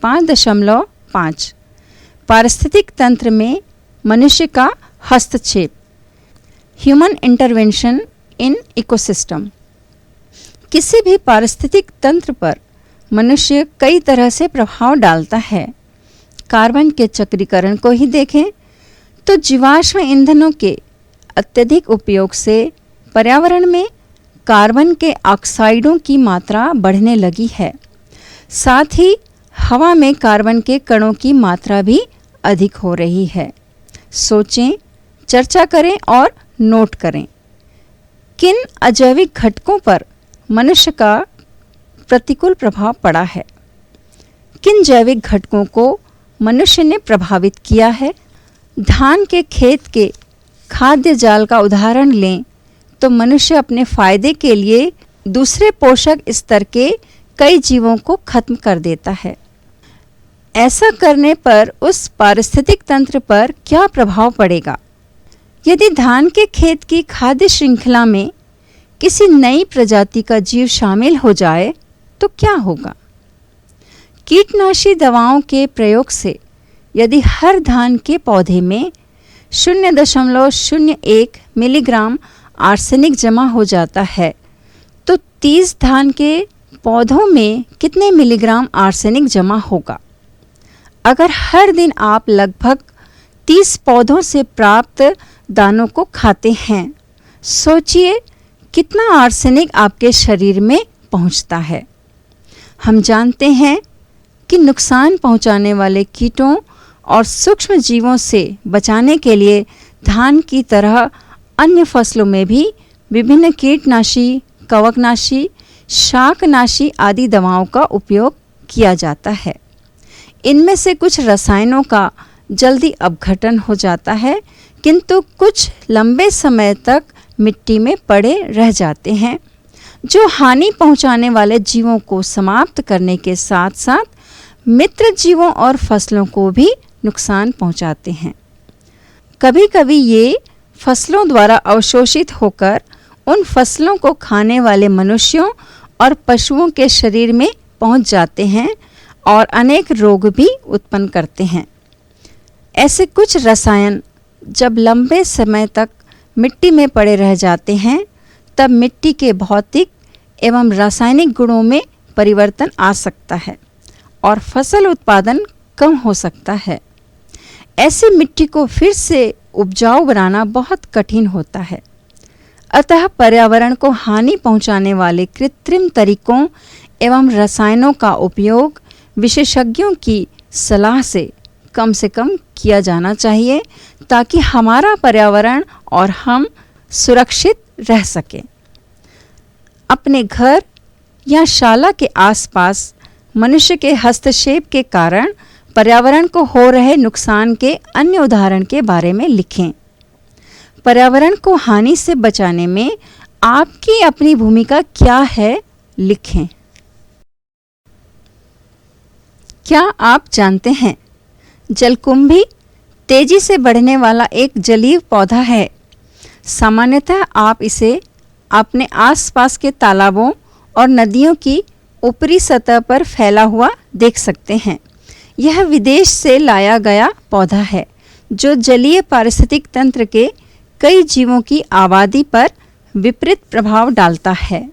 5.5 पारिस्थितिक तंत्र में मनुष्य का हस्तक्षेप, ह्यूमन इंटरवेंशन इन इकोसिस्टम। किसी भी पारिस्थितिक तंत्र पर मनुष्य कई तरह से प्रभाव डालता है। कार्बन के चक्रीकरण को ही देखें तो जीवाश्म ईंधनों के अत्यधिक उपयोग से पर्यावरण में कार्बन के ऑक्साइडों की मात्रा बढ़ने लगी है। साथ ही हवा में कार्बन के कणों की मात्रा भी अधिक हो रही है। सोचें, चर्चा करें और नोट करें, किन अजैविक घटकों पर मनुष्य का प्रतिकूल प्रभाव पड़ा है। किन जैविक घटकों को मनुष्य ने प्रभावित किया है। धान के खेत के खाद्य जाल का उदाहरण लें तो मनुष्य अपने फायदे के लिए दूसरे पोषक स्तर के कई जीवों को खत्म कर देता है। ऐसा करने पर उस पारिस्थितिक तंत्र पर क्या प्रभाव पड़ेगा? यदि धान के खेत की खाद्य श्रृंखला में किसी नई प्रजाति का जीव शामिल हो जाए तो क्या होगा? कीटनाशी दवाओं के प्रयोग से यदि हर धान के पौधे में 0.01 मिलीग्राम आर्सेनिक जमा हो जाता है तो 30 धान के पौधों में कितने मिलीग्राम आर्सेनिक जमा होगा? अगर हर दिन आप लगभग 30 पौधों से प्राप्त दानों को खाते हैं, सोचिए कितना आर्सेनिक आपके शरीर में पहुंचता है। हम जानते हैं कि नुकसान पहुंचाने वाले कीटों और सूक्ष्म जीवों से बचाने के लिए धान की तरह अन्य फसलों में भी विभिन्न कीटनाशी, कवकनाशी, शाकनाशी आदि दवाओं का उपयोग किया जाता है। इनमें से कुछ रसायनों का जल्दी अपघटन हो जाता है, किंतु कुछ लंबे समय तक मिट्टी में पड़े रह जाते हैं, जो हानि पहुंचाने वाले जीवों को समाप्त करने के साथ साथ मित्र जीवों और फसलों को भी नुकसान पहुंचाते हैं। कभी कभी ये फसलों द्वारा अवशोषित होकर उन फसलों को खाने वाले मनुष्यों और पशुओं के शरीर में पहुंच जाते हैं और अनेक रोग भी उत्पन्न करते हैं। ऐसे कुछ रसायन जब लंबे समय तक मिट्टी में पड़े रह जाते हैं तब मिट्टी के भौतिक एवं रासायनिक गुणों में परिवर्तन आ सकता है और फसल उत्पादन कम हो सकता है। ऐसी मिट्टी को फिर से उपजाऊ बनाना बहुत कठिन होता है। अतः पर्यावरण को हानि पहुंचाने वाले कृत्रिम तरीकों एवं रसायनों का उपयोग विशेषज्ञों की सलाह से कम किया जाना चाहिए ताकि हमारा पर्यावरण और हम सुरक्षित रह सकें। अपने घर या शाला के आसपास मनुष्य के हस्तक्षेप के कारण पर्यावरण को हो रहे नुकसान के अन्य उदाहरण के बारे में लिखें। पर्यावरण को हानि से बचाने में आपकी अपनी भूमिका क्या है, लिखें। क्या आप जानते हैं जलकुंभी तेजी से बढ़ने वाला एक जलीय पौधा है। सामान्यतः आप इसे अपने आसपास के तालाबों और नदियों की ऊपरी सतह पर फैला हुआ देख सकते हैं। यह विदेश से लाया गया पौधा है जो जलीय पारिस्थितिक तंत्र के कई जीवों की आबादी पर विपरीत प्रभाव डालता है।